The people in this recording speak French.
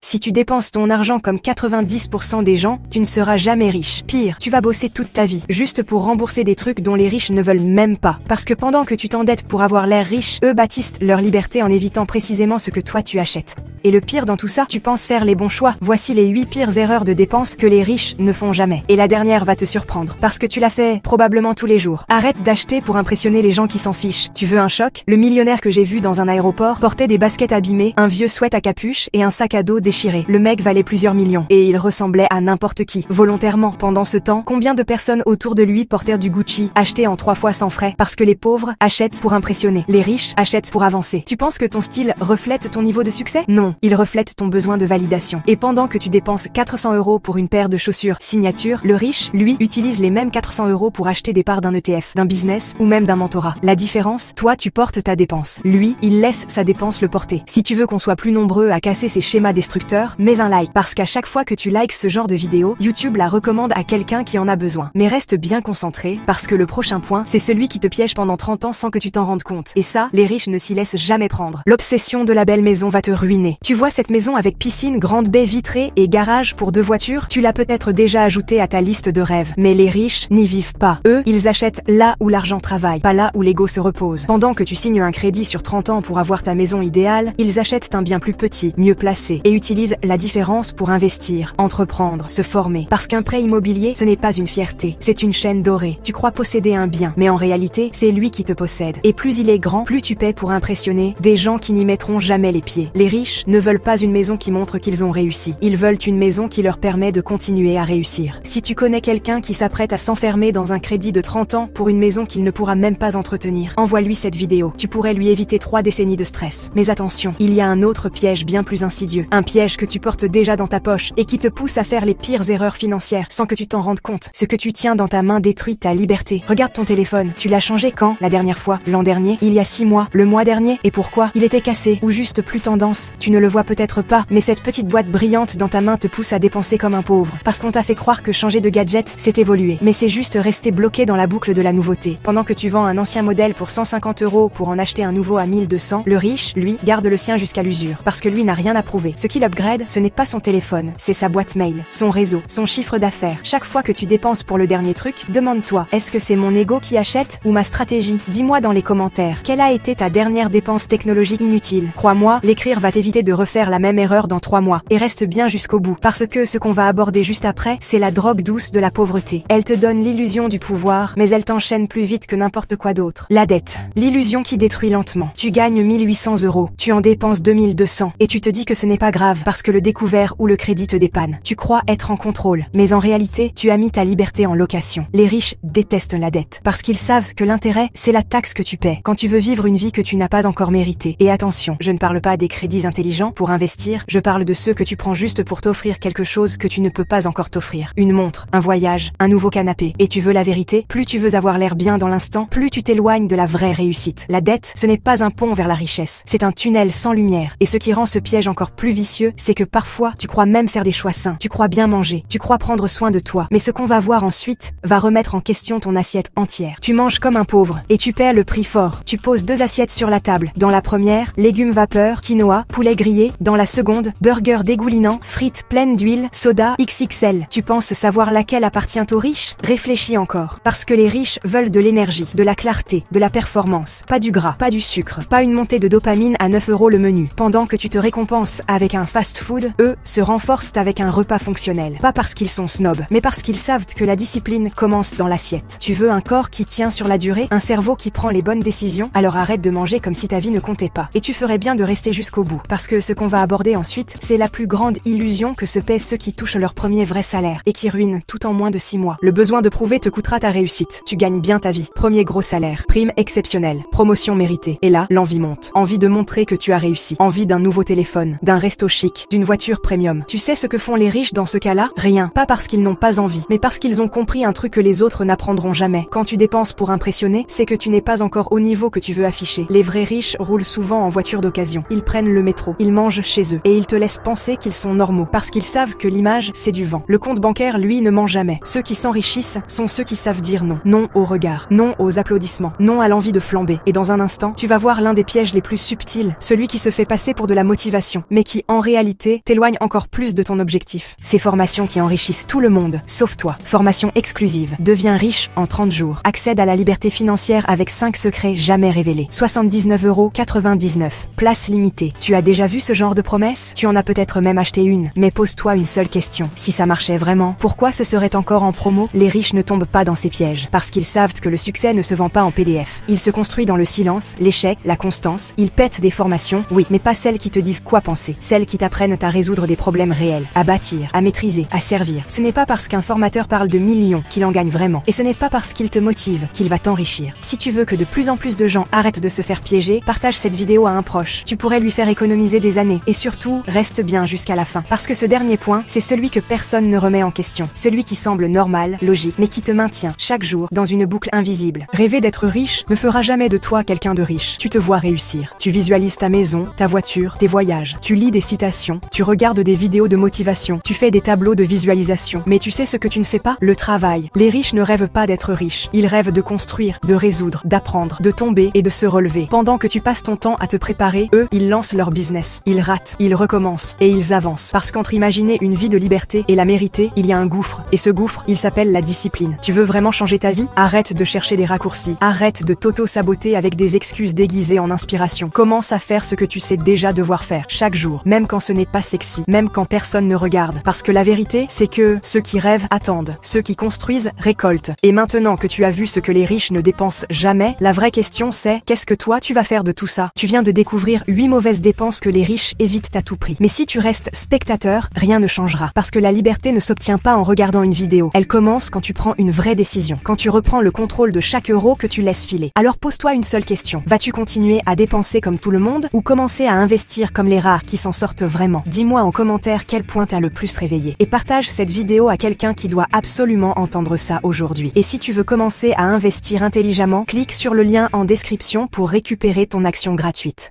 Si tu dépenses ton argent comme 90% des gens, tu ne seras jamais riche. Pire, tu vas bosser toute ta vie, juste pour rembourser des trucs dont les riches ne veulent même pas. Parce que pendant que tu t'endettes pour avoir l'air riche, eux bâtissent leur liberté en évitant précisément ce que toi tu achètes. Et le pire dans tout ça, tu penses faire les bons choix. Voici les 8 pires erreurs de dépenses que les riches ne font jamais. Et la dernière va te surprendre, parce que tu l'as fait probablement tous les jours. Arrête d'acheter pour impressionner les gens qui s'en fichent. Tu veux un choc? Le millionnaire que j'ai vu dans un aéroport portait des baskets abîmées, un vieux sweat à capuche et un sac à dos déchiré. Le mec valait plusieurs millions. Et il ressemblait à n'importe qui. Volontairement. Pendant ce temps, combien de personnes autour de lui portèrent du Gucci, acheté en 3 fois sans frais? Parce que les pauvres achètent pour impressionner. Les riches achètent pour avancer. Tu penses que ton style reflète ton niveau de succès? Non. Il reflète ton besoin de validation. Et pendant que tu dépenses 400 € pour une paire de chaussures signature, le riche, lui, utilise les mêmes 400 € pour acheter des parts d'un ETF, d'un business ou même d'un mentorat. La différence, toi, tu portes ta dépense. Lui, il laisse sa dépense le porter. Si tu veux qu'on soit plus nombreux à casser ces schémas destructeurs, mets un like. Parce qu'à chaque fois que tu likes ce genre de vidéo, YouTube la recommande à quelqu'un qui en a besoin. Mais reste bien concentré, parce que le prochain point, c'est celui qui te piège pendant 30 ans sans que tu t'en rendes compte. Et ça, les riches ne s'y laissent jamais prendre. L'obsession de la belle maison va te ruiner. Tu vois cette maison avec piscine, grande baie vitrée et garage pour 2 voitures? Tu l'as peut-être déjà ajoutée à ta liste de rêves. Mais les riches n'y vivent pas. Eux, ils achètent là où l'argent travaille, pas là où l'ego se repose. Pendant que tu signes un crédit sur 30 ans pour avoir ta maison idéale, ils achètent un bien plus petit, mieux placé, et utilisent la différence pour investir, entreprendre, se former. Parce qu'un prêt immobilier, ce n'est pas une fierté, c'est une chaîne dorée. Tu crois posséder un bien, mais en réalité, c'est lui qui te possède. Et plus il est grand, plus tu paies pour impressionner des gens qui n'y mettront jamais les pieds. Les riches ne veulent pas une maison qui montre qu'ils ont réussi. Ils veulent une maison qui leur permet de continuer à réussir. Si tu connais quelqu'un qui s'apprête à s'enfermer dans un crédit de 30 ans pour une maison qu'il ne pourra même pas entretenir, envoie-lui cette vidéo. Tu pourrais lui éviter 3 décennies de stress. Mais attention, il y a un autre piège bien plus insidieux. Un piège que tu portes déjà dans ta poche et qui te pousse à faire les pires erreurs financières sans que tu t'en rendes compte. Ce que tu tiens dans ta main détruit ta liberté. Regarde ton téléphone. Tu l'as changé quand? La dernière fois? L'an dernier? Il y a 6 mois? Le mois dernier? Et pourquoi? Il était cassé ou juste plus tendance? Tu ne le vois peut-être pas, mais cette petite boîte brillante dans ta main te pousse à dépenser comme un pauvre. Parce qu'on t'a fait croire que changer de gadget, c'est évoluer. Mais c'est juste rester bloqué dans la boucle de la nouveauté. Pendant que tu vends un ancien modèle pour 150 € pour en acheter un nouveau à 1200, le riche, lui, garde le sien jusqu'à l'usure. Parce que lui n'a rien à prouver. Ce qu'il upgrade, ce n'est pas son téléphone, c'est sa boîte mail, son réseau, son chiffre d'affaires. Chaque fois que tu dépenses pour le dernier truc, demande-toi, est-ce que c'est mon ego qui achète ou ma stratégie? Dis-moi dans les commentaires, quelle a été ta dernière dépense technologique inutile? Crois-moi, l'écrire va t'éviter de refaire la même erreur dans 3 mois. Et reste bien jusqu'au bout, parce que ce qu'on va aborder juste après, c'est la drogue douce de la pauvreté. Elle te donne l'illusion du pouvoir, mais elle t'enchaîne plus vite que n'importe quoi d'autre. La dette. L'illusion qui détruit lentement. Tu gagnes 1800 €, tu en dépenses 2200, et tu te dis que ce n'est pas grave, parce que le découvert ou le crédit te dépanne. Tu crois être en contrôle, mais en réalité, tu as mis ta liberté en location. Les riches détestent la dette, parce qu'ils savent que l'intérêt, c'est la taxe que tu paies, quand tu veux vivre une vie que tu n'as pas encore méritée. Et attention, je ne parle pas des crédits intelligents pour investir, je parle de ceux que tu prends juste pour t'offrir quelque chose que tu ne peux pas encore t'offrir. Une montre, un voyage, un nouveau canapé. Et tu veux la vérité? Plus tu veux avoir l'air bien dans l'instant, plus tu t'éloignes de la vraie réussite. La dette, ce n'est pas un pont vers la richesse, c'est un tunnel sans lumière. Et ce qui rend ce piège encore plus vicieux, c'est que parfois, tu crois même faire des choix sains, tu crois bien manger, tu crois prendre soin de toi. Mais ce qu'on va voir ensuite, va remettre en question ton assiette entière. Tu manges comme un pauvre, et tu paies le prix fort. Tu poses 2 assiettes sur la table. Dans la première, légumes vapeur, quinoa, poulet grillé. Dans la seconde, burger dégoulinant, frites pleines d'huile, soda, XXL. Tu penses savoir laquelle appartient aux riches? Réfléchis encore. Parce que les riches veulent de l'énergie, de la clarté, de la performance. Pas du gras, pas du sucre, pas une montée de dopamine à 9 € le menu. Pendant que tu te récompenses avec un fast-food, eux se renforcent avec un repas fonctionnel. Pas parce qu'ils sont snobs, mais parce qu'ils savent que la discipline commence dans l'assiette. Tu veux un corps qui tient sur la durée, un cerveau qui prend les bonnes décisions, alors arrête de manger comme si ta vie ne comptait pas. Et tu ferais bien de rester jusqu'au bout. Parce que ce qu'on va aborder ensuite, c'est la plus grande illusion que se paient ceux qui touchent leur premier vrai salaire et qui ruinent tout en moins de 6 mois. Le besoin de prouver te coûtera ta réussite. Tu gagnes bien ta vie. Premier gros salaire. Prime exceptionnelle. Promotion méritée. Et là, l'envie monte. Envie de montrer que tu as réussi. Envie d'un nouveau téléphone, d'un resto chic, d'une voiture premium. Tu sais ce que font les riches dans ce cas-là? Rien. Pas parce qu'ils n'ont pas envie, mais parce qu'ils ont compris un truc que les autres n'apprendront jamais. Quand tu dépenses pour impressionner, c'est que tu n'es pas encore au niveau que tu veux afficher. Les vrais riches roulent souvent en voiture d'occasion. Ils prennent le métro. Ils mangent chez eux. Et ils te laissent penser qu'ils sont normaux. Parce qu'ils savent que l'image, c'est du vent. Le compte bancaire, lui, ne ment jamais. Ceux qui s'enrichissent sont ceux qui savent dire non. Non au regard. Non aux applaudissements. Non à l'envie de flamber. Et dans un instant, tu vas voir l'un des pièges les plus subtils. Celui qui se fait passer pour de la motivation, mais qui en réalité réalité, t'éloigne encore plus de ton objectif. Ces formations qui enrichissent tout le monde, sauf toi. Formation exclusive. Deviens riche en 30 jours. Accède à la liberté financière avec 5 secrets jamais révélés. 79,99 €. Place limitée. Tu as déjà vu ce genre de promesse? Tu en as peut-être même acheté une. Mais pose-toi une seule question. Si ça marchait vraiment, pourquoi ce serait encore en promo? Les riches ne tombent pas dans ces pièges. Parce qu'ils savent que le succès ne se vend pas en PDF. Il se construit dans le silence, l'échec, la constance. Ils pètent des formations, oui, mais pas celles qui te disent quoi penser. Celles qui t'apprennent à résoudre des problèmes réels, à bâtir, à maîtriser, à servir. Ce n'est pas parce qu'un formateur parle de millions qu'il en gagne vraiment. Et ce n'est pas parce qu'il te motive qu'il va t'enrichir. Si tu veux que de plus en plus de gens arrêtent de se faire piéger, partage cette vidéo à un proche. Tu pourrais lui faire économiser des années. Et surtout, reste bien jusqu'à la fin. Parce que ce dernier point, c'est celui que personne ne remet en question. Celui qui semble normal, logique, mais qui te maintient, chaque jour, dans une boucle invisible. Rêver d'être riche ne fera jamais de toi quelqu'un de riche. Tu te vois réussir. Tu visualises ta maison, ta voiture, tes voyages. Tu lis des citations. Tu regardes des vidéos de motivation. Tu fais des tableaux de visualisation. Mais tu sais ce que tu ne fais pas? Le travail. Les riches ne rêvent pas d'être riches. Ils rêvent de construire, de résoudre, d'apprendre, de tomber et de se relever. Pendant que tu passes ton temps à te préparer, eux, ils lancent leur business. Ils ratent, ils recommencent et ils avancent. Parce qu'entre imaginer une vie de liberté et la mériter, il y a un gouffre. Et ce gouffre, il s'appelle la discipline. Tu veux vraiment changer ta vie? Arrête de chercher des raccourcis. Arrête de t'auto-saboter avec des excuses déguisées en inspiration. Commence à faire ce que tu sais déjà devoir faire chaque jour, même quand ce n'est pas sexy, même quand personne ne regarde. Parce que la vérité, c'est que ceux qui rêvent attendent, ceux qui construisent récoltent. Et maintenant que tu as vu ce que les riches ne dépensent jamais, la vraie question c'est, qu'est-ce que toi tu vas faire de tout ça? Tu viens de découvrir 8 mauvaises dépenses que les riches évitent à tout prix. Mais si tu restes spectateur, rien ne changera. Parce que la liberté ne s'obtient pas en regardant une vidéo. Elle commence quand tu prends une vraie décision. Quand tu reprends le contrôle de chaque euro que tu laisses filer. Alors pose-toi une seule question. Vas-tu continuer à dépenser comme tout le monde ou commencer à investir comme les rares qui s'en sortent vraiment? Dis-moi en commentaire quel point t'as le plus réveillé. Et partage cette vidéo à quelqu'un qui doit absolument entendre ça aujourd'hui. Et si tu veux commencer à investir intelligemment, clique sur le lien en description pour récupérer ton action gratuite.